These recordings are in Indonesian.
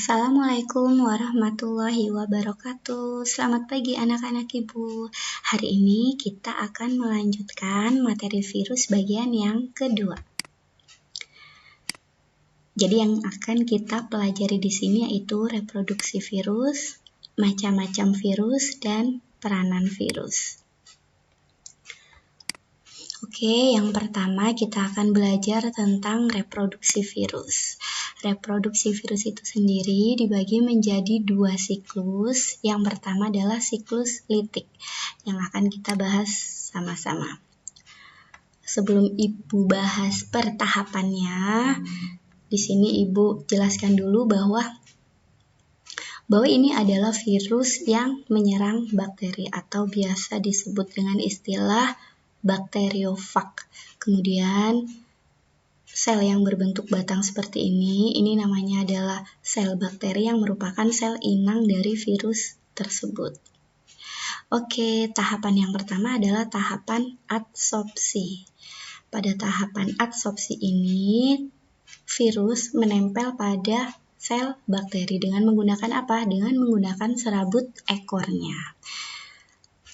Assalamualaikum warahmatullahi wabarakatuh. Selamat pagi anak-anak ibu. Hari ini kita akan melanjutkan materi virus bagian yang kedua. Jadi yang akan kita pelajari di sini yaitu reproduksi virus, macam-macam virus, dan peranan virus. Oke, yang pertama kita akan belajar tentang reproduksi virus. Reproduksi virus itu sendiri dibagi menjadi dua siklus. Yang pertama adalah siklus litik yang akan kita bahas sama-sama. Sebelum Ibu bahas pertahapannya, di sini Ibu jelaskan dulu bahwa ini adalah virus yang menyerang bakteri atau biasa disebut dengan istilah bakteriofag. Kemudian sel yang berbentuk batang seperti ini namanya adalah sel bakteri yang merupakan sel inang dari virus tersebut. Oke, tahapan yang pertama adalah tahapan adsorpsi. Pada tahapan adsorpsi ini, virus menempel pada sel bakteri dengan menggunakan apa? Dengan menggunakan serabut ekornya.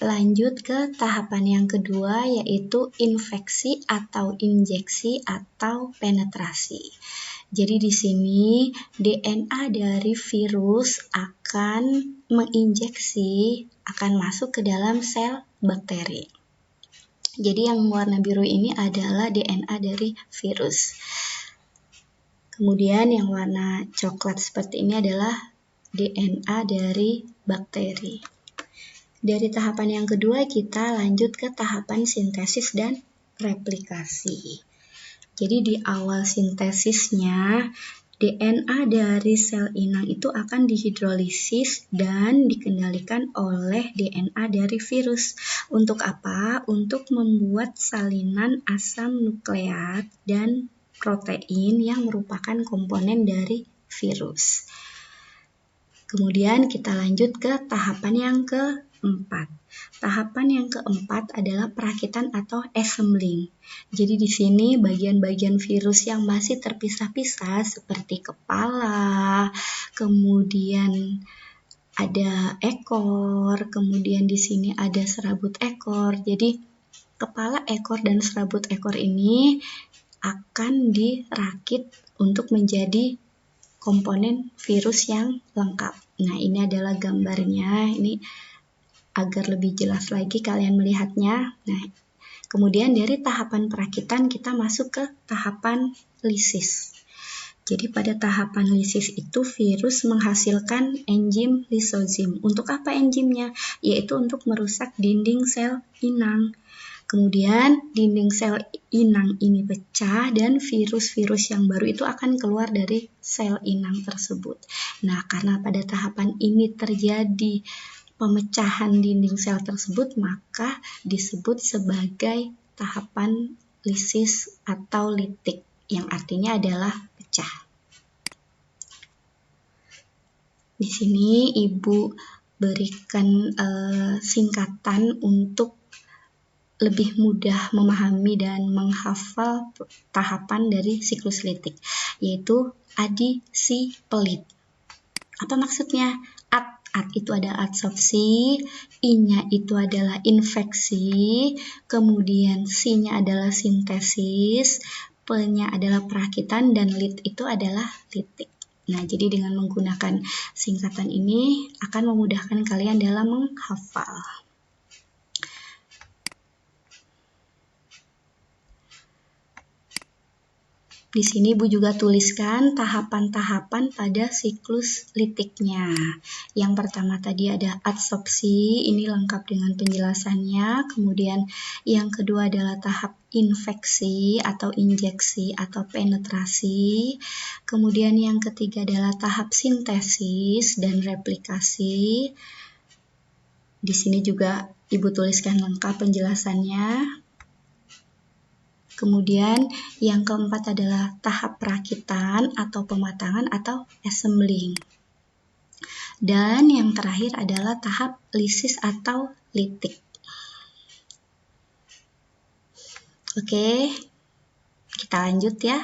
Lanjut ke tahapan yang kedua yaitu infeksi atau injeksi atau penetrasi. Jadi di sini DNA dari virus akan menginjeksi, akan masuk ke dalam sel bakteri. Jadi yang warna biru ini adalah DNA dari virus. Kemudian yang warna coklat seperti ini adalah DNA dari bakteri. Dari tahapan yang kedua kita lanjut ke tahapan sintesis dan replikasi. Jadi di awal sintesisnya DNA dari sel inang itu akan dihidrolisis dan dikendalikan oleh DNA dari virus. Untuk apa? Untuk membuat salinan asam nukleat dan protein yang merupakan komponen dari virus. Kemudian kita lanjut ke tahapan yang keempat. Tahapan yang keempat adalah perakitan atau assembling. Jadi di sini bagian-bagian virus yang masih terpisah-pisah seperti kepala, kemudian ada ekor, kemudian di sini ada serabut ekor. Jadi kepala, ekor, dan serabut ekor ini akan dirakit untuk menjadi komponen virus yang lengkap. Nah, ini adalah gambarnya. Ini agar lebih jelas lagi kalian melihatnya. Nah, kemudian dari tahapan perakitan kita masuk ke tahapan lisis. Jadi pada tahapan lisis itu virus menghasilkan enzim lisozim. Untuk apa enzimnya? Yaitu untuk merusak dinding sel inang. Kemudian dinding sel inang ini pecah dan virus-virus yang baru itu akan keluar dari sel inang tersebut. Nah, karena pada tahapan ini terjadi pemecahan dinding sel tersebut, maka disebut sebagai tahapan lisis atau litik, yang artinya adalah pecah. Di sini Ibu berikan singkatan untuk lebih mudah memahami dan menghafal tahapan dari siklus litik, yaitu adisi pelit. Apa maksudnya? Ad itu adalah adsorpsi, I-nya itu adalah infeksi, kemudian C-nya adalah sintesis, P-nya adalah perakitan, dan lit itu adalah litik. Nah, jadi dengan menggunakan singkatan ini akan memudahkan kalian dalam menghafal. Di sini Ibu juga tuliskan tahapan-tahapan pada siklus litiknya. Yang pertama tadi ada adsorpsi, ini lengkap dengan penjelasannya. Kemudian yang kedua adalah tahap infeksi atau injeksi atau penetrasi. Kemudian yang ketiga adalah tahap sintesis dan replikasi. Di sini juga Ibu tuliskan lengkap penjelasannya. Kemudian yang keempat adalah tahap perakitan atau pematangan atau assembling. Dan yang terakhir adalah tahap lisis atau litik. Oke, kita lanjut ya.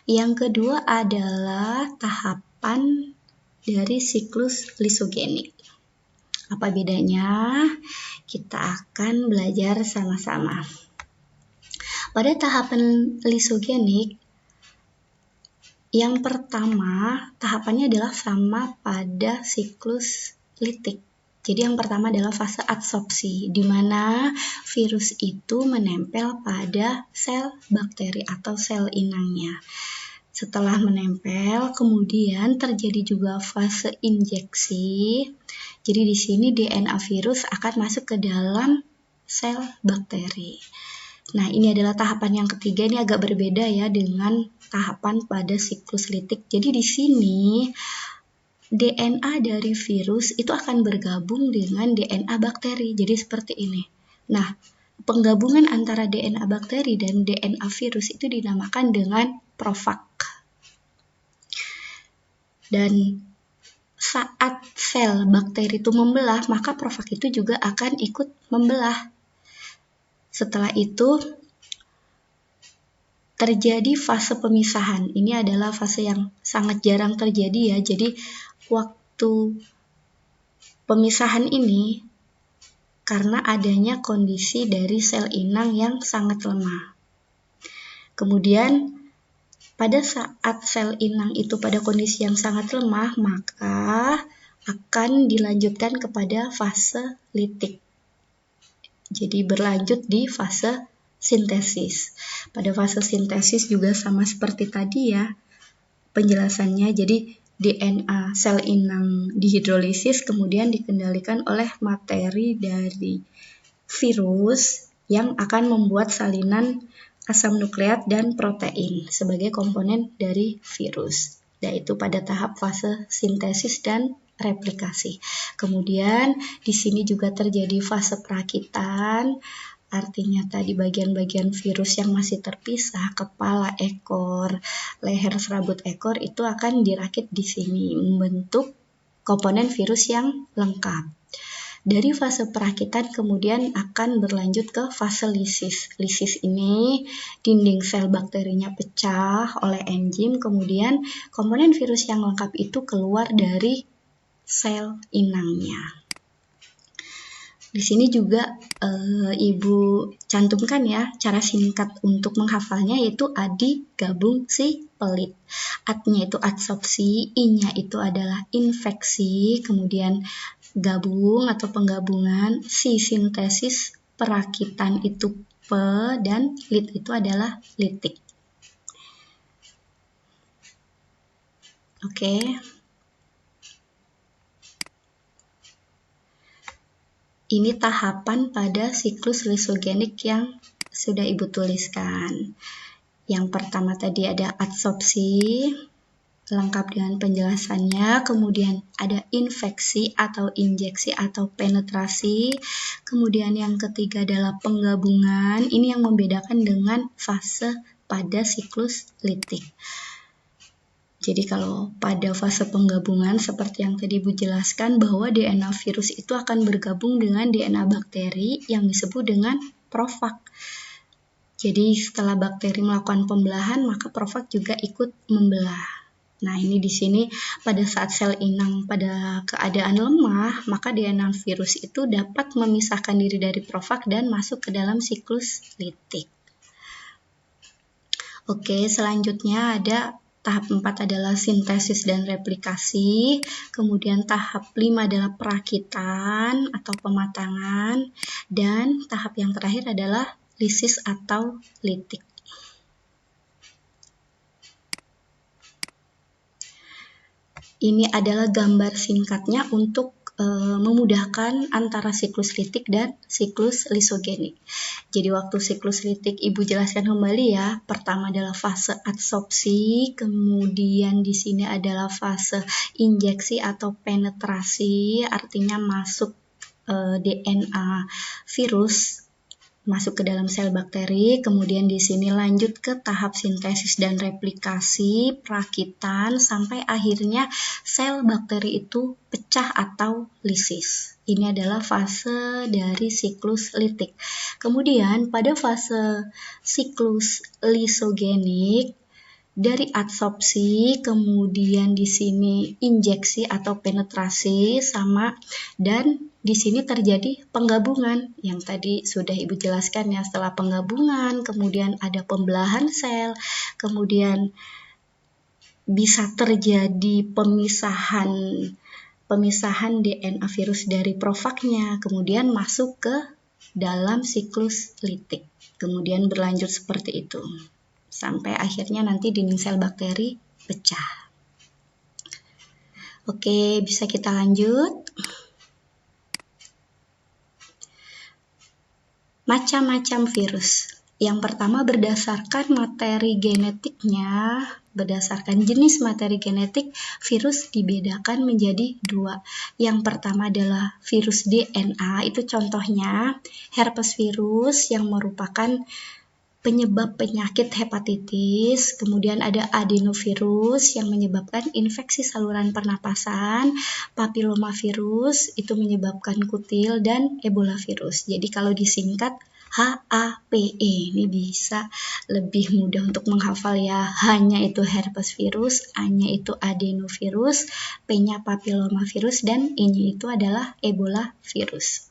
Yang kedua adalah tahapan dari siklus lisogenik. Apa bedanya? Kita akan belajar sama-sama. Pada tahapan lisogenik, yang pertama tahapannya adalah sama pada siklus litik. Jadi yang pertama adalah fase adsorpsi, di mana virus itu menempel pada sel bakteri atau sel inangnya. Setelah menempel, kemudian terjadi juga fase injeksi. Jadi di sini DNA virus akan masuk ke dalam sel bakteri. Nah, ini adalah tahapan yang ketiga. Ini agak berbeda ya dengan tahapan pada siklus litik. Jadi di sini DNA dari virus itu akan bergabung dengan DNA bakteri. Jadi seperti ini. Nah, penggabungan antara DNA bakteri dan DNA virus itu dinamakan dengan profag. Dan saat sel bakteri itu membelah, maka profag itu juga akan ikut membelah. Setelah itu terjadi fase pemisahan. Ini adalah fase yang sangat jarang terjadi ya. Jadi waktu pemisahan ini karena adanya kondisi dari sel inang yang sangat lemah. Kemudian pada saat sel inang itu pada kondisi yang sangat lemah, maka akan dilanjutkan kepada fase litik. Jadi berlanjut di fase sintesis. Pada fase sintesis juga sama seperti tadi ya penjelasannya. Jadi DNA sel inang dihidrolisis kemudian dikendalikan oleh materi dari virus yang akan membuat salinan asam nukleat dan protein sebagai komponen dari virus, yaitu pada tahap fase sintesis dan replikasi. Kemudian di sini juga terjadi fase perakitan, artinya tadi bagian-bagian virus yang masih terpisah, kepala, ekor, leher, serabut ekor itu akan dirakit di sini membentuk komponen virus yang lengkap. Dari fase perakitan kemudian akan berlanjut ke fase lisis. Lisis ini dinding sel bakterinya pecah oleh enzim, kemudian komponen virus yang lengkap itu keluar dari sel inangnya. Di sini juga Ibu cantumkan ya cara singkat untuk menghafalnya, yaitu adi gabung si pelit. Ad-nya itu adsorpsi, I-nya itu adalah infeksi, kemudian gabung atau penggabungan, si sintesis, perakitan itu pe, dan lit itu adalah litik. Oke. Ini tahapan pada siklus lisogenik yang sudah Ibu tuliskan. Yang pertama tadi ada adsorpsi, lengkap dengan penjelasannya. Kemudian ada infeksi atau injeksi atau penetrasi. Kemudian yang ketiga adalah penggabungan. Ini yang membedakan dengan fase pada siklus litik. Jadi kalau pada fase penggabungan seperti yang tadi Ibu jelaskan bahwa DNA virus itu akan bergabung dengan DNA bakteri yang disebut dengan profag. Jadi setelah bakteri melakukan pembelahan maka profag juga ikut membelah. Nah, ini di sini pada saat sel inang pada keadaan lemah, maka DNA virus itu dapat memisahkan diri dari profag dan masuk ke dalam siklus litik. Oke, selanjutnya ada tahap 4 adalah sintesis dan replikasi, kemudian tahap 5 adalah perakitan atau pematangan, dan tahap yang terakhir adalah lisis atau litik. Ini adalah gambar singkatnya untuk memudahkan antara siklus litik dan siklus lisogenik. Jadi waktu siklus litik Ibu jelaskan kembali ya. Pertama adalah fase adsorpsi, kemudian di sini adalah fase injeksi atau penetrasi, artinya masuk DNA virus masuk ke dalam sel bakteri, kemudian di sini lanjut ke tahap sintesis dan replikasi, perakitan, sampai akhirnya sel bakteri itu pecah atau lisis. Ini adalah fase dari siklus litik. Kemudian pada fase siklus lisogenik, dari adsorpsi, kemudian di sini injeksi atau penetrasi sama, dan di sini terjadi penggabungan yang tadi sudah Ibu jelaskan ya. Setelah penggabungan, kemudian ada pembelahan sel, kemudian bisa terjadi pemisahan DNA virus dari profagnya, kemudian masuk ke dalam siklus litik. Kemudian berlanjut seperti itu sampai akhirnya nanti dinding sel bakteri pecah. Oke, bisa kita lanjut. Macam-macam virus. Yang pertama berdasarkan materi genetiknya, berdasarkan jenis materi genetik, virus dibedakan menjadi dua. Yang pertama adalah virus DNA, itu contohnya herpes virus yang merupakan penyebab penyakit hepatitis, kemudian ada adenovirus yang menyebabkan infeksi saluran pernapasan, papilomavirus itu menyebabkan kutil, dan Ebola virus. Jadi kalau disingkat HAPE, ini bisa lebih mudah untuk menghafal ya. H-nya itu herpes virus, A-nya itu adenovirus, P-nya papilomavirus, dan E-nya itu adalah Ebola virus.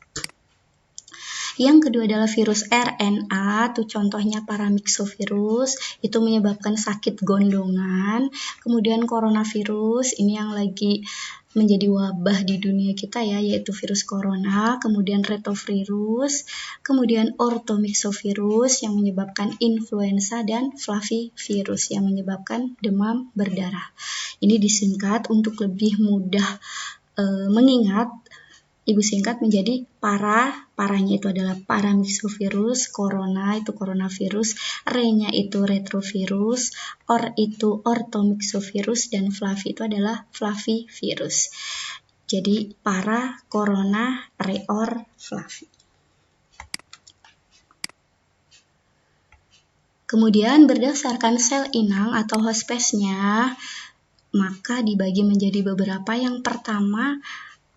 Yang kedua adalah virus RNA, itu contohnya paramyxovirus, itu menyebabkan sakit gondongan. Kemudian coronavirus, ini yang lagi menjadi wabah di dunia kita ya, yaitu virus corona. Kemudian retrovirus, kemudian orthomyxovirus yang menyebabkan influenza, dan flavivirus yang menyebabkan demam berdarah. Ini disingkat untuk lebih mudah mengingat. Ibu singkat menjadi parahnya itu adalah paramyxovirus, corona itu coronavirus, re-nya itu retrovirus, or itu orthomyxovirus, dan flavi itu adalah flavivirus. Jadi para, corona, re, or, flavi. Kemudian berdasarkan sel inang atau host space-nya, maka dibagi menjadi beberapa. Yang pertama,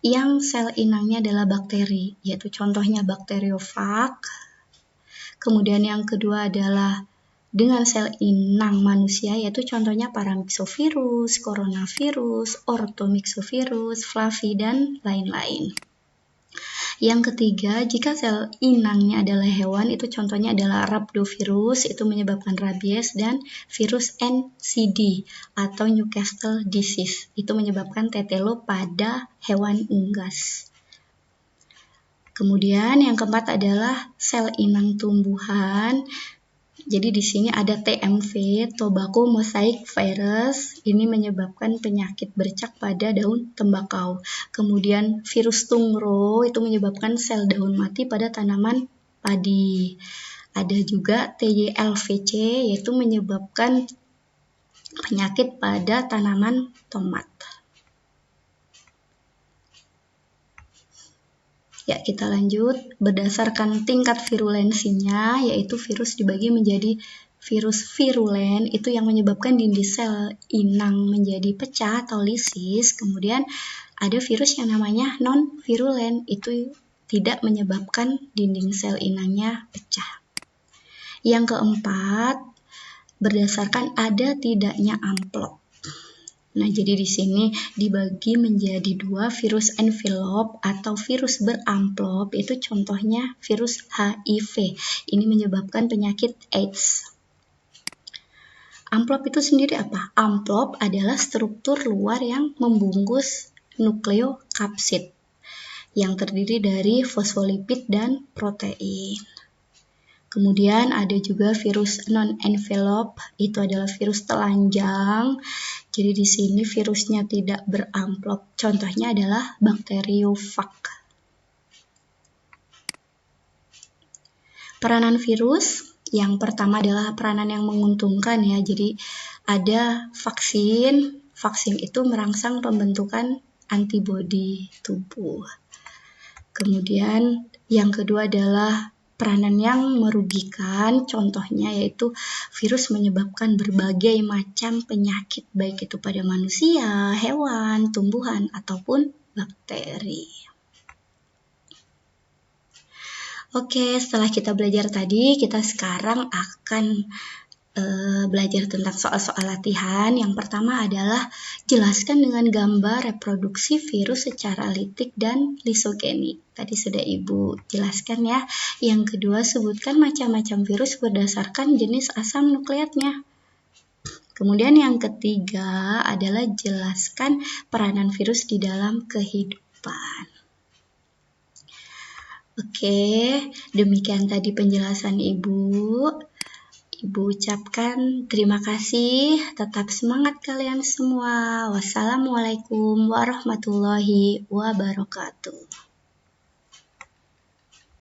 yang sel inangnya adalah bakteri, yaitu contohnya bakteriofag. Kemudian yang kedua adalah dengan sel inang manusia, yaitu contohnya paramyxovirus, coronavirus, orthomyxovirus, flavi, dan lain-lain. Yang ketiga, jika sel inangnya adalah hewan, itu contohnya adalah rhabdovirus, itu menyebabkan rabies, dan virus NCD atau Newcastle disease, itu menyebabkan tetelo pada hewan unggas. Kemudian yang keempat adalah sel inang tumbuhan. Jadi di sini ada TMV, tobacco mosaic virus, ini menyebabkan penyakit bercak pada daun tembakau. Kemudian virus tungro itu menyebabkan sel daun mati pada tanaman padi. Ada juga TYLVC, yaitu menyebabkan penyakit pada tanaman tomat. Ya, kita lanjut. Berdasarkan tingkat virulensinya, yaitu virus dibagi menjadi virus virulen, itu yang menyebabkan dinding sel inang menjadi pecah atau lisis. Kemudian ada virus yang namanya non-virulen, itu tidak menyebabkan dinding sel inangnya pecah. Yang keempat, berdasarkan ada tidaknya amplop. Nah, jadi di sini dibagi menjadi dua, virus envelope atau virus beramplop, itu contohnya virus HIV. Ini menyebabkan penyakit AIDS. Amplop itu sendiri apa? Amplop adalah struktur luar yang membungkus nukleokapsid yang terdiri dari fosfolipid dan protein. Kemudian ada juga virus non-envelope, itu adalah virus telanjang. Jadi di sini virusnya tidak beramplop. Contohnya adalah bakteriofag. Peranan virus, yang pertama adalah peranan yang menguntungkan ya. Jadi ada vaksin. Vaksin itu merangsang pembentukan antibodi tubuh. Kemudian yang kedua adalah peranan yang merugikan, contohnya yaitu virus menyebabkan berbagai macam penyakit, baik itu pada manusia, hewan, tumbuhan, ataupun bakteri. Oke, setelah kita belajar tadi, kita sekarang akan belajar tentang soal-soal latihan. Yang pertama adalah jelaskan dengan gambar reproduksi virus secara litik dan lisogenik. Tadi sudah Ibu jelaskan ya. Yang kedua, sebutkan macam-macam virus berdasarkan jenis asam nukleatnya. Kemudian yang ketiga adalah jelaskan peranan virus di dalam kehidupan. Oke, demikian tadi penjelasan Ibu. Ibu ucapkan terima kasih, tetap semangat kalian semua. Wassalamualaikum warahmatullahi wabarakatuh.